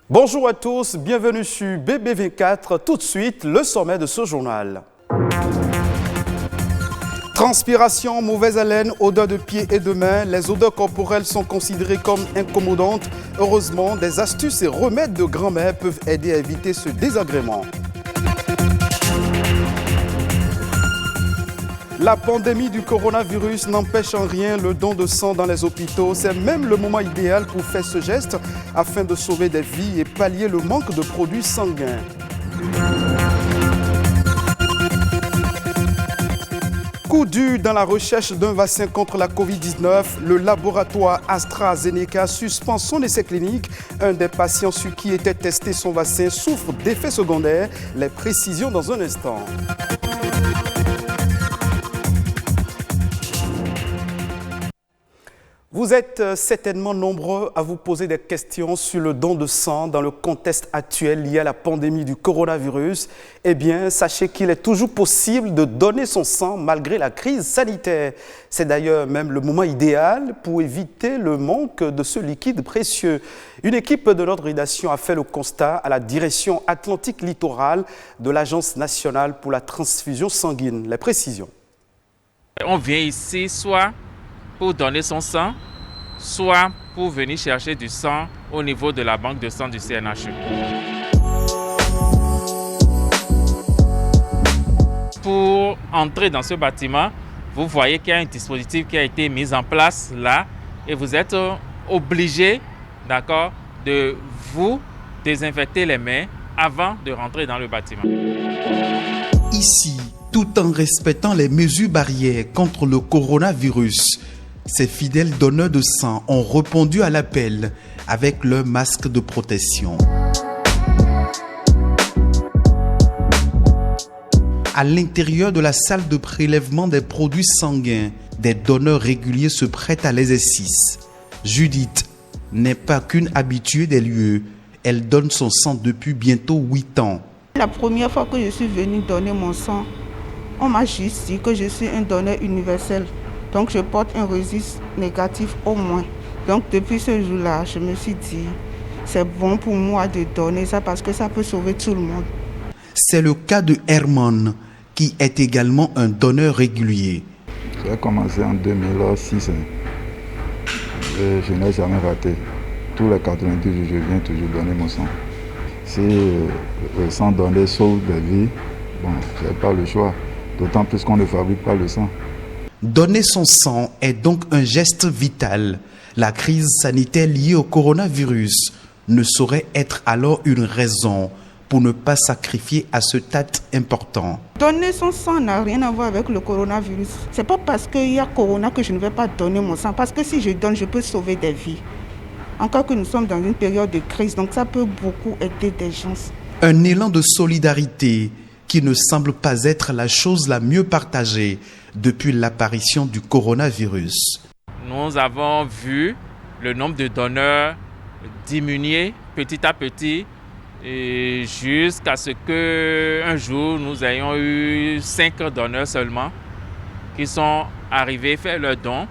Bonjour à tous, bienvenue sur BB24. Tout de suite, le sommet de ce journal. Transpiration, mauvaise haleine, odeur de pieds et de mains, les odeurs corporelles sont considérées comme incommodantes. Heureusement, des astuces et remèdes de grand-mère peuvent aider à éviter ce désagrément. La pandémie du coronavirus n'empêche en rien le don de sang dans les hôpitaux. C'est même le moment idéal pour faire ce geste afin de sauver des vies et pallier le manque de produits sanguins. Coup dur dans la recherche d'un vaccin contre la Covid-19, le laboratoire AstraZeneca suspend son essai clinique. Un des patients sur qui était testé son vaccin souffre d'effets secondaires. Les précisions dans un instant. Vous êtes certainement nombreux à vous poser des questions sur le don de sang dans le contexte actuel lié à la pandémie du coronavirus. Eh bien, sachez qu'il est toujours possible de donner son sang malgré la crise sanitaire. C'est d'ailleurs même le moment idéal pour éviter le manque de ce liquide précieux. Une équipe de notre rédaction a fait le constat à la direction Atlantique Littoral de l'Agence nationale pour la transfusion sanguine. Les précisions. On vient ici soit pour donner son sang, soit pour venir chercher du sang au niveau de la banque de sang du CNHU. Pour entrer dans ce bâtiment, vous voyez qu'il y a un dispositif qui a été mis en place là et vous êtes obligé, d'accord, de vous désinfecter les mains avant de rentrer dans le bâtiment. Ici, tout en respectant les mesures barrières contre le coronavirus, ces fidèles donneurs de sang ont répondu à l'appel avec leur masque de protection. À l'intérieur de la salle de prélèvement des produits sanguins, des donneurs réguliers se prêtent à l'exercice. Judith n'est pas qu'une habituée des lieux. Elle donne son sang depuis bientôt 8 ans. La première fois que je suis venue donner mon sang, on m'a juste dit que je suis un donneur universel. Donc je porte un registre négatif au moins. Donc depuis ce jour-là, je me suis dit, c'est bon pour moi de donner ça parce que ça peut sauver tout le monde. C'est le cas de Herman, qui est également un donneur régulier. J'ai commencé en 2006 et je n'ai jamais raté. Tous les 90 jours, je viens toujours donner mon sang. Si le sang donné sauve des vies, bon, je n'ai pas le choix. D'autant plus qu'on ne fabrique pas le sang. Donner son sang est donc un geste vital. La crise sanitaire liée au coronavirus ne saurait être alors une raison pour ne pas sacrifier à ce stade important. Donner son sang n'a rien à voir avec le coronavirus. C'est pas parce qu'il y a corona que je ne vais pas donner mon sang. Parce que si je donne, je peux sauver des vies. Encore que nous sommes dans une période de crise, donc ça peut beaucoup aider des gens. Un élan de solidarité qui ne semble pas être la chose la mieux partagée depuis l'apparition du coronavirus. Nous avons vu le nombre de donneurs diminuer petit à petit jusqu'à ce qu'un jour nous ayons eu 5 donneurs seulement qui sont arrivés faire leurs dons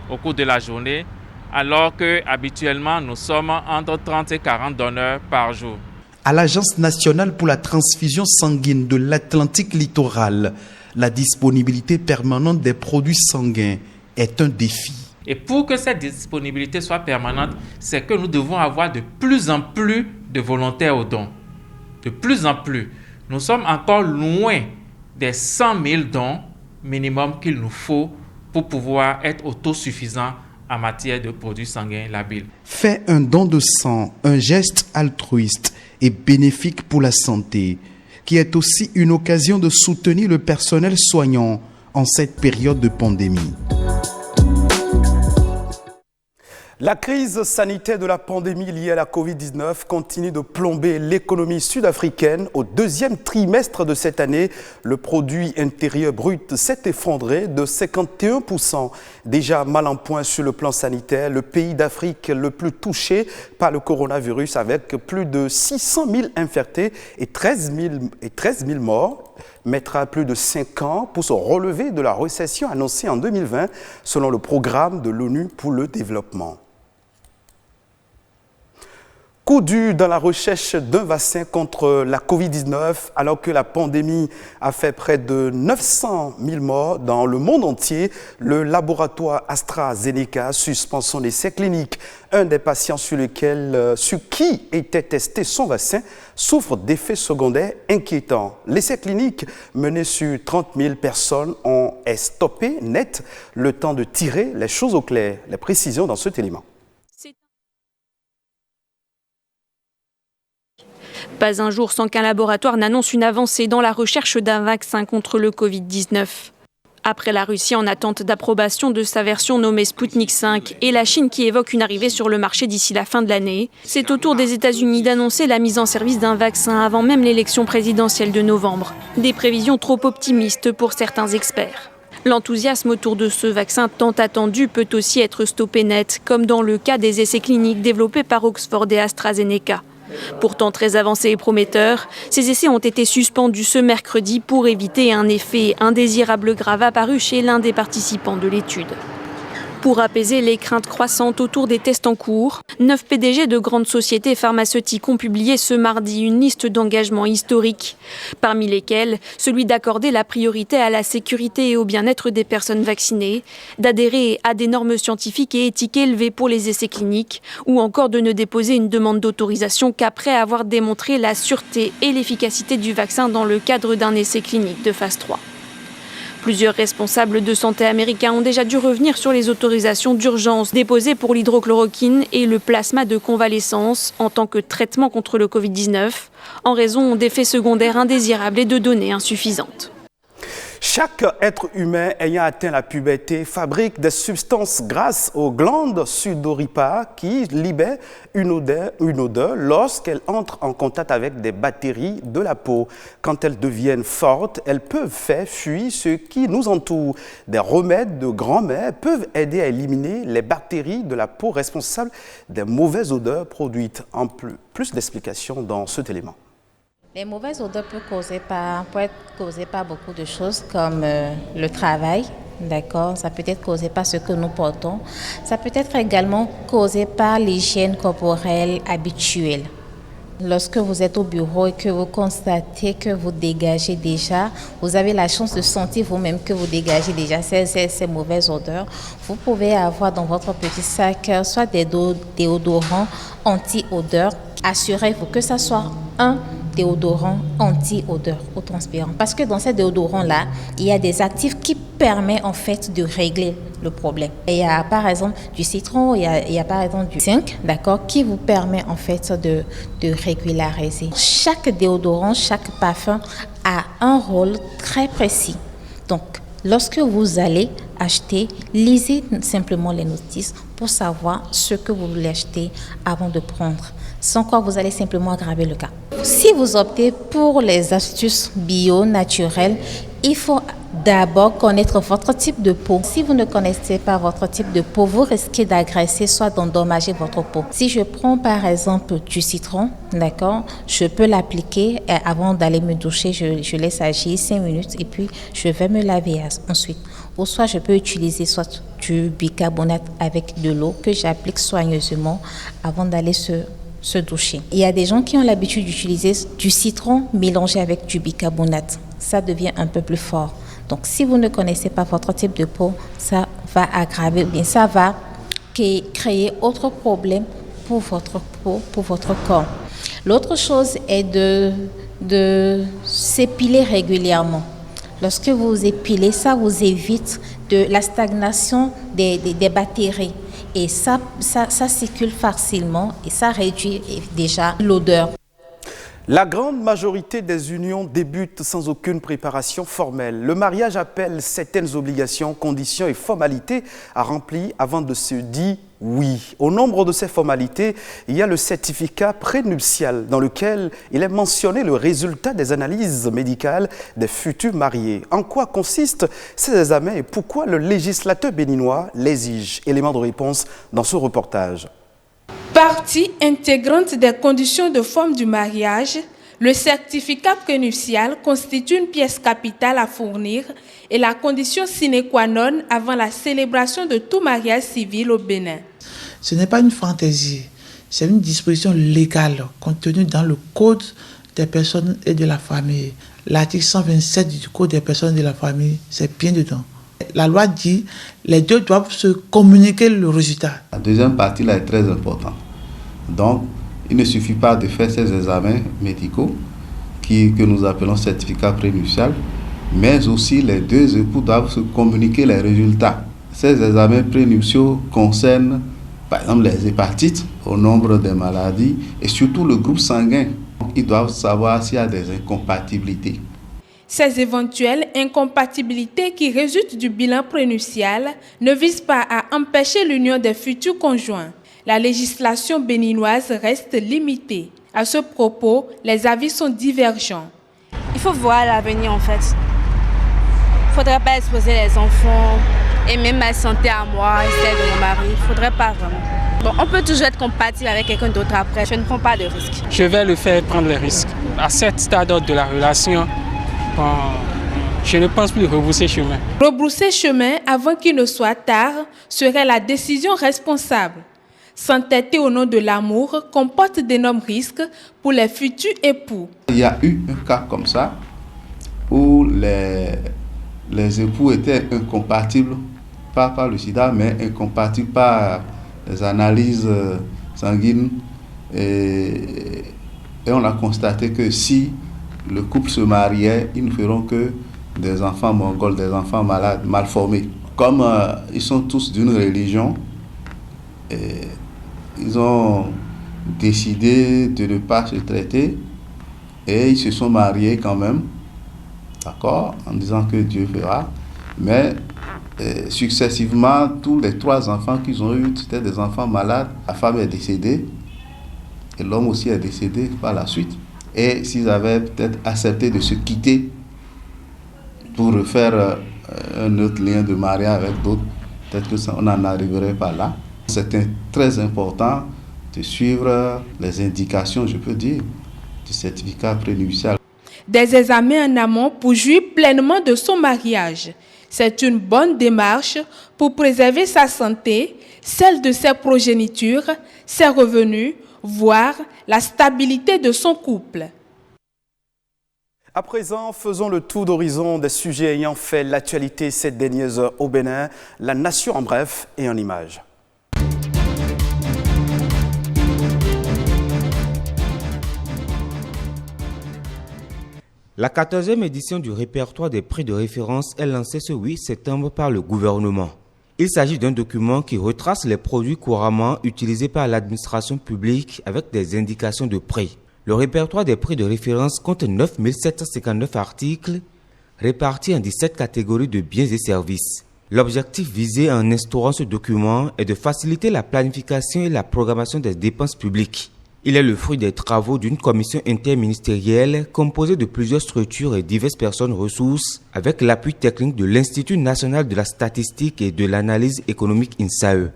au cours de la journée, alors qu'habituellement nous sommes entre 30 et 40 donneurs par jour. À l'Agence nationale pour la transfusion sanguine de l'Atlantique littoral, la disponibilité permanente des produits sanguins est un défi. Et pour que cette disponibilité soit permanente, c'est que nous devons avoir de plus en plus de volontaires au don. De plus en plus. Nous sommes encore loin des 100 000 dons minimum qu'il nous faut pour pouvoir être autosuffisants en matière de produits sanguins labiles. Faire un don de sang, un geste altruiste et bénéfique pour la santé, qui est aussi une occasion de soutenir le personnel soignant en cette période de pandémie. La crise sanitaire de la pandémie liée à la Covid-19 continue de plomber l'économie sud-africaine. Au deuxième trimestre de cette année, le produit intérieur brut s'est effondré de 51%. Déjà mal en point sur le plan sanitaire, le pays d'Afrique le plus touché par le coronavirus avec plus de 600 000 infectés et 13 000 morts mettra plus de 5 ans pour se relever de la récession annoncée en 2020 selon le programme de l'ONU pour le développement. Coup dur dans la recherche d'un vaccin contre la Covid-19 alors que la pandémie a fait près de 900 000 morts dans le monde entier. Le laboratoire AstraZeneca suspend son essai clinique. Un des patients sur qui était testé son vaccin souffre d'effets secondaires inquiétants. L'essai clinique mené sur 30 000 personnes est stoppé net, le temps de tirer les choses au clair. Les précisions dans cet élément. Pas un jour sans qu'un laboratoire n'annonce une avancée dans la recherche d'un vaccin contre le Covid-19. Après la Russie en attente d'approbation de sa version nommée Sputnik 5 et la Chine qui évoque une arrivée sur le marché d'ici la fin de l'année, c'est au tour des États-Unis d'annoncer la mise en service d'un vaccin avant même l'élection présidentielle de novembre. Des prévisions trop optimistes pour certains experts. L'enthousiasme autour de ce vaccin tant attendu peut aussi être stoppé net, comme dans le cas des essais cliniques développés par Oxford et AstraZeneca. Pourtant très avancés et prometteurs, ces essais ont été suspendus ce mercredi pour éviter un effet indésirable grave apparu chez l'un des participants de l'étude. Pour apaiser les craintes croissantes autour des tests en cours, 9 PDG de grandes sociétés pharmaceutiques ont publié ce mardi une liste d'engagements historiques, parmi lesquels celui d'accorder la priorité à la sécurité et au bien-être des personnes vaccinées, d'adhérer à des normes scientifiques et éthiques élevées pour les essais cliniques, ou encore de ne déposer une demande d'autorisation qu'après avoir démontré la sûreté et l'efficacité du vaccin dans le cadre d'un essai clinique de phase 3. Plusieurs responsables de santé américains ont déjà dû revenir sur les autorisations d'urgence déposées pour l'hydrochloroquine et le plasma de convalescence en tant que traitement contre le Covid-19, en raison d'effets secondaires indésirables et de données insuffisantes. Chaque être humain ayant atteint la puberté fabrique des substances grâce aux glandes sudoripares qui libèrent une odeur lorsqu'elles entrent en contact avec des bactéries de la peau. Quand elles deviennent fortes, elles peuvent faire fuir ce qui nous entoure. Des remèdes de grand-mère peuvent aider à éliminer les bactéries de la peau responsables des mauvaises odeurs produites. En plus d'explications dans cet élément. Les mauvaises odeurs peuvent être causées par beaucoup de choses comme le travail, d'accord. Ça peut être causé par ce que nous portons. Ça peut être également causé par l'hygiène corporelle habituelle. Lorsque vous êtes au bureau et que vous constatez que vous dégagez déjà, vous avez la chance de sentir vous-même que vous dégagez déjà ces mauvaises odeurs. Vous pouvez avoir dans votre petit sac soit des déodorants anti-odeur. Assurez-vous que ça soit un déodorant anti-odeur ou transpirant. Parce que dans ces déodorants-là, il y a des actifs qui permettent en fait de régler le problème. Et il y a par exemple du citron, il y a par exemple du zinc, d'accord, qui vous permet en fait de régulariser. Chaque déodorant, chaque parfum a un rôle très précis. Donc, lorsque vous allez acheter, lisez simplement les notices pour savoir ce que vous voulez acheter avant de prendre. Sans quoi vous allez simplement aggraver le cas. Si vous optez pour les astuces bio, naturelles, il faut d'abord connaître votre type de peau. Si vous ne connaissez pas votre type de peau, vous risquez d'agresser, soit d'endommager votre peau. Si je prends par exemple du citron, d'accord, je peux l'appliquer et avant d'aller me doucher, je laisse agir 5 minutes et puis je vais me laver ensuite. Ou soit je peux utiliser soit du bicarbonate avec de l'eau que j'applique soigneusement avant d'aller se doucher. Il y a des gens qui ont l'habitude d'utiliser du citron mélangé avec du bicarbonate. Ça devient un peu plus fort. Donc, si vous ne connaissez pas votre type de peau, ça va aggraver, bien ça va créer autre problème pour votre peau, pour votre corps. L'autre chose est de s'épiler régulièrement. Lorsque vous épilez, ça vous évite de la stagnation des bactéries. Et ça circule facilement et ça réduit déjà l'odeur. La grande majorité des unions débutent sans aucune préparation formelle. Le mariage appelle certaines obligations, conditions et formalités à remplir avant de se dire oui. Au nombre de ces formalités, il y a le certificat prénuptial dans lequel il est mentionné le résultat des analyses médicales des futurs mariés. En quoi consistent ces examens et pourquoi le législateur béninois l'exige? Élément de réponse dans ce reportage. Partie intégrante des conditions de forme du mariage, le certificat prénuptial constitue une pièce capitale à fournir et la condition sine qua non avant la célébration de tout mariage civil au Bénin. Ce n'est pas une fantaisie, c'est une disposition légale contenue dans le Code des personnes et de la famille. L'article 127 du Code des personnes et de la famille, c'est bien dedans. La loi dit que les deux doivent se communiquer le résultat. La deuxième partie là est très importante. Donc, il ne suffit pas de faire ces examens médicaux que nous appelons certificat prénuptial, mais aussi les deux époux doivent se communiquer les résultats. Ces examens prénuptiaux concernent par exemple les hépatites, au nombre des maladies et surtout le groupe sanguin. Ils doivent savoir s'il y a des incompatibilités. Ces éventuelles incompatibilités qui résultent du bilan prénuptial ne visent pas à empêcher l'union des futurs conjoints. La législation béninoise reste limitée. À ce propos, les avis sont divergents. Il faut voir l'avenir en fait. Il ne faudrait pas exposer les enfants et même ma santé à moi et celle de mon mari. Il ne faudrait pas vraiment. Bon, on peut toujours être compatible avec quelqu'un d'autre après. Je ne prends pas de risques. Je vais le faire prendre les risques. À ce stade de la relation, je ne pense plus rebrousser chemin. Rebrousser chemin avant qu'il ne soit tard serait la décision responsable. S'entêter au nom de l'amour comporte d'énormes risques pour les futurs époux. Il y a eu un cas comme ça où les époux étaient incompatibles, pas par le sida, mais incompatibles par les analyses sanguines. Et on a constaté que si le couple se mariait, ils ne feront que des enfants mongols, des enfants malades, mal formés. Comme ils sont tous d'une religion, ils ont décidé de ne pas se traiter et ils se sont mariés quand même, d'accord, en disant que Dieu fera. Mais successivement, tous les 3 enfants qu'ils ont eus, c'était des enfants malades. La femme est décédée et l'homme aussi est décédé par la suite. Et s'ils avaient peut-être accepté de se quitter pour refaire un autre lien de mariage avec d'autres, peut-être qu'on n'en arriverait pas là. C'est très important de suivre les indications, je peux dire, du certificat prénuptial. Des examens en amont pour jouir pleinement de son mariage. C'est une bonne démarche pour préserver sa santé, celle de ses progénitures, ses revenus, voire la stabilité de son couple. À présent, faisons le tour d'horizon des sujets ayant fait l'actualité ces dernières heures au Bénin. La nation en bref et en images. La 14e édition du répertoire des prix de référence est lancée ce 8 septembre par le gouvernement. Il s'agit d'un document qui retrace les produits couramment utilisés par l'administration publique avec des indications de prix. Le répertoire des prix de référence compte 9 759 articles répartis en 17 catégories de biens et services. L'objectif visé en instaurant ce document est de faciliter la planification et la programmation des dépenses publiques. Il est le fruit des travaux d'une commission interministérielle composée de plusieurs structures et diverses personnes ressources avec l'appui technique de l'Institut national de la statistique et de l'analyse économique INSAE.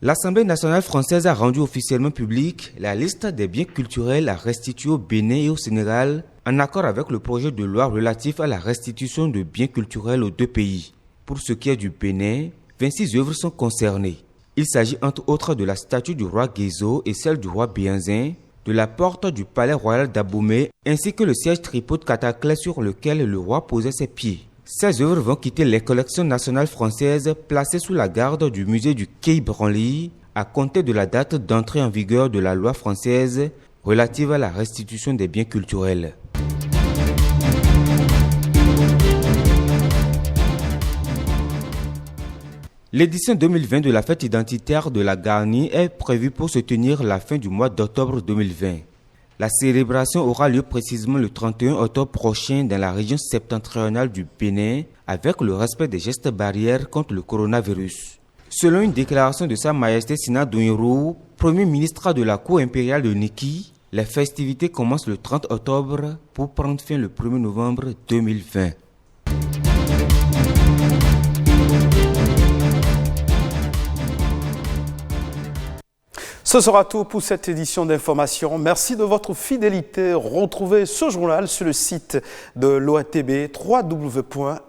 L'Assemblée nationale française a rendu officiellement publique la liste des biens culturels à restituer au Bénin et au Sénégal en accord avec le projet de loi relatif à la restitution de biens culturels aux deux pays. Pour ce qui est du Bénin, 26 œuvres sont concernées. Il s'agit entre autres de la statue du roi Guézo et celle du roi Bianzin, de la porte du palais royal d'Abomey, ainsi que le siège tripode Cataclès sur lequel le roi posait ses pieds. Ces œuvres vont quitter les collections nationales françaises placées sous la garde du musée du Quai Branly à compter de la date d'entrée en vigueur de la loi française relative à la restitution des biens culturels. L'édition 2020 de la fête identitaire de la Garnie est prévue pour se tenir la fin du mois d'octobre 2020. La célébration aura lieu précisément le 31 octobre prochain dans la région septentrionale du Bénin avec le respect des gestes barrières contre le coronavirus. Selon une déclaration de Sa Majesté Sina Dounirou, Premier ministre de la Cour impériale de Niki, les festivités commencent le 30 octobre pour prendre fin le 1er novembre 2020. Ce sera tout pour cette édition d'information. Merci de votre fidélité. Retrouvez ce journal sur le site de l'ORTB, www.ortb.bj.